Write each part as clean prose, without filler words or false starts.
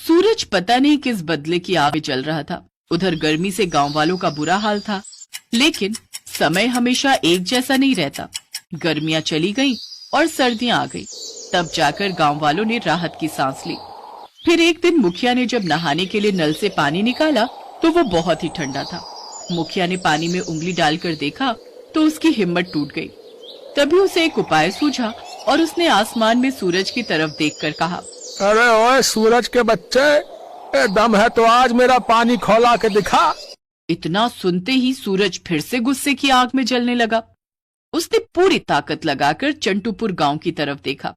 सूरज पता नहीं किस बदले की आग में जल रहा था। उधर गर्मी से गांव वालों का बुरा हाल था, लेकिन समय हमेशा एक जैसा नहीं रहता। गर्मियां चली गईं और सर्दियां आ गईं। तब जाकर गांव वालों ने राहत की सांस ली। फिर एक दिन मुखिया ने जब नहाने के लिए नल से पानी निकाला तो वो बहुत ही ठंडा था। मुखिया ने पानी में उंगली डालकर देखा तो उसकी हिम्मत टूट गई। तभी उसे एक उपाय सूझा और उसने आसमान में सूरज की तरफ देखकर कहा, अरे ओए सूरज के बच्चे, दम है तो आज मेरा पानी खौला के दिखा। इतना सुनते ही सूरज फिर से गुस्से की आग में जलने लगा। उसने पूरी ताकत लगाकर चंटूपुर गांव की तरफ देखा।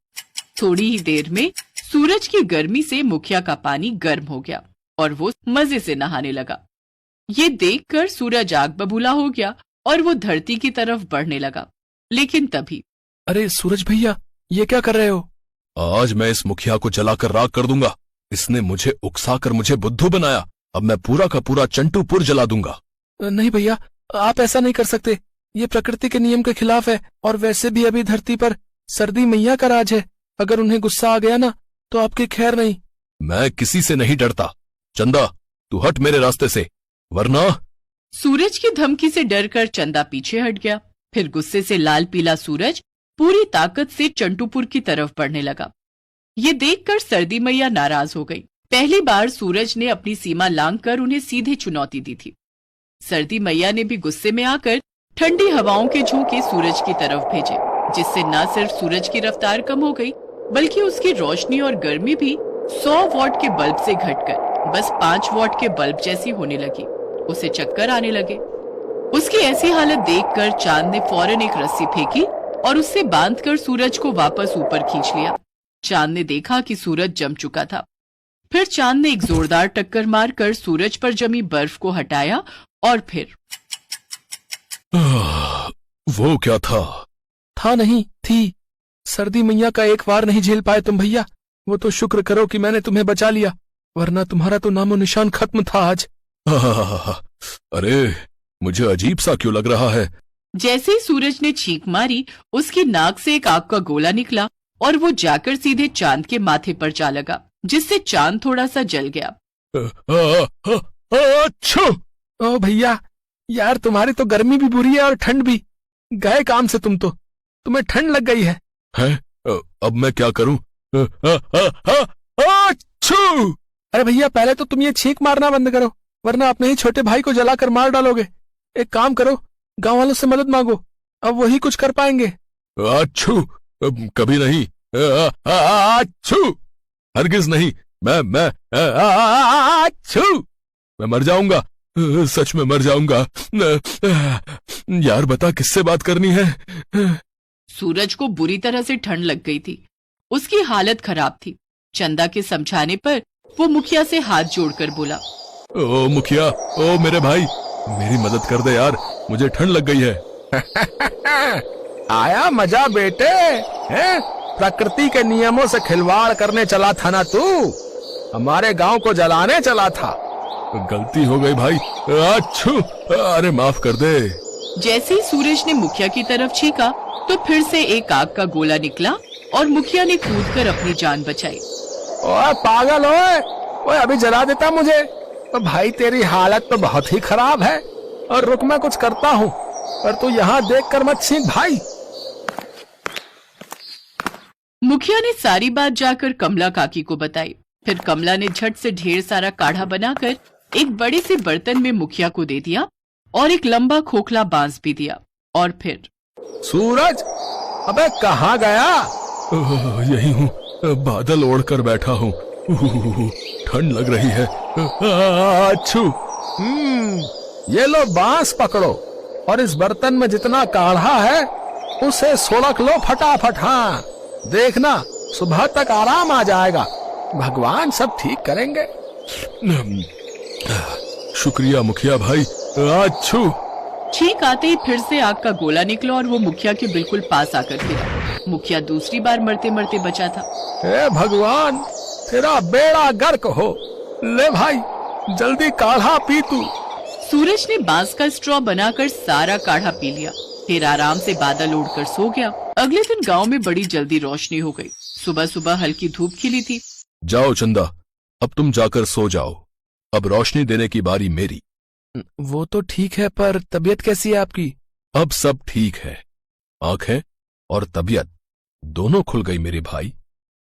थोड़ी ही देर में सूरज की गर्मी से मुखिया का पानी गर्म हो गया और वो मजे से नहाने लगा। ये देखकर सूरज आग बबूला हो गया और वो धरती की तरफ बढ़ने लगा। लेकिन तभी, अरे सूरज भैया, ये क्या कर रहे हो? आज मैं इस मुखिया को जलाकर राख कर दूंगा। इसने मुझे उकसाकर मुझे बुद्धू बनाया। अब मैं पूरा का पूरा चंटूपुर जला दूंगा। नहीं भैया, आप ऐसा नहीं कर सकते। ये प्रकृति के नियम के खिलाफ है और वैसे भी अभी धरती पर सर्दी मैया का राज है। अगर उन्हें गुस्सा आ गया ना तो आपकी खैर नहीं। मैं किसी से नहीं डरता। चंदा, तू हट मेरे रास्ते से, वरना। सूरज की धमकी से डरकर चंदा पीछे हट गया। फिर गुस्से से लाल पीला सूरज पूरी ताकत से चंटूपुर की तरफ बढ़ने लगा। ये देखकर सर्दी मैया नाराज हो गई। पहली बार सूरज ने अपनी सीमा लांघकर उन्हें सीधे चुनौती दी थी। सर्दी मैया ने भी गुस्से में आकर ठंडी हवाओं के झोंके सूरज की तरफ भेजे, जिससे न सिर्फ सूरज की रफ्तार कम हो गई, बल्कि उसकी रोशनी और गर्मी भी 100 वॉट के बल्ब से घटकर बस 5 वॉट के बल्ब जैसी होने लगी। उसे चक्कर आने लगे। उसकी ऐसी हालत देखकर चांद ने फौरन एक रस्सी फेंकी और उससे बांधकर सूरज को वापस ऊपर खींच लिया। चांद ने देखा कि सूरज जम चुका था। फिर चांद ने एक जोरदार टक्कर मारकर सूरज पर जमी बर्फ को हटाया और फिर वो क्या था? था नहीं, थी। सर्दी मैया का एक वार नहीं झेल पाए तुम भैया। वो तो शुक्र करो कि मैंने तुम्हें बचा लिया, वरना तुम्हारा तो नामो निशान खत्म था आज। अरे, मुझे अजीब सा क्यों लग रहा है? जैसे ही सूरज ने चीख मारी, उसकी नाक से एक आग का गोला निकला और वो जाकर सीधे चांद के माथे पर जा लगा, जिससे चांद थोड़ा सा जल गया। अच्छा। ओ भैया, यार तुम्हारी तो गर्मी भी बुरी है और ठंड भी। गए काम से तुम तो। तुम्हें ठंड लग गई है। अब मैं क्या करूं? अच्छू! अरे भैया, पहले तो तुम ये छींक मारना बंद करो, वरना अपने ही छोटे भाई को जलाकर मार डालोगे। एक काम करो, गांव वालों से मदद मांगो, अब वही कुछ कर पाएंगे। अच्छू! कभी नहीं। अच्छू! हरगिज नहीं। मैं अच्छू! मैं मर जाऊंगा, सच में मर जाऊंगा। यार बता, किससे बात करनी है? सूरज को बुरी तरह से ठंड लग गई थी। उसकी हालत खराब थी। चंदा के समझाने पर वो मुखिया से हाथ जोड़कर बोला, ओ मुखिया, ओ मेरे भाई, मेरी मदद कर दे यार, मुझे ठंड लग गई है। आया मजा बेटे, हैं? प्रकृति के नियमों से खिलवाड़ करने चला था ना तू? हमारे गांव को जलाने चला था। गलती हो गई भाई। अच्छू! अरे माफ कर दे। जैसे ही सूरज ने मुखिया की तरफ छींका तो फिर से एक आग का गोला निकला और मुखिया ने कूदकर अपनी जान बचाई। ओए पागल, ओए अभी जला देता मुझे तो भाई, तेरी हालत तो बहुत ही खराब है। और रुक, मैं कुछ करता हूँ, पर तू यहाँ देख कर मत छींक भाई। मुखिया ने सारी बात जाकर कमला काकी को बताई। फिर कमला ने झट से ढेर सारा काढ़ा बनाकर एक बड़े से बर्तन में मुखिया को दे दिया और एक लंबा खोखला बांस भी दिया। और फिर, सूरज, अबे कहाँ गया? यही हूँ, बादल ओढ़ कर बैठा हूँ। ठंड लग रही है। अच्छू! ये लो बांस पकड़ो और इस बर्तन में जितना काढ़ा है उसे सोलक लो फटाफट। हाँ, देखना सुबह तक आराम आ जाएगा। भगवान सब ठीक करेंगे। शुक्रिया मुखिया भाई। अच्छू! ठीक आते ही फिर से आग का गोला निकला और वो मुखिया के बिल्कुल पास आकर गिरा। मुखिया दूसरी बार मरते मरते बचा था। हे भगवान, तेरा बेड़ा गर्क हो। ले भाई, जल्दी काढ़ा पी तू। सूरज ने बांस का स्ट्रॉ बनाकर सारा काढ़ा पी लिया। फिर आराम से बादल ओढ़कर सो गया। अगले दिन गांव में बड़ी जल्दी रोशनी हो गई। सुबह सुबह हल्की धूप खिली थी। जाओ चंदा, अब तुम जाकर सो जाओ, अब रोशनी देने की बारी मेरी। वो तो ठीक है, पर तबीयत कैसी है आपकी? अब सब ठीक है, आंखें और तबीयत दोनों खुल गई मेरे भाई।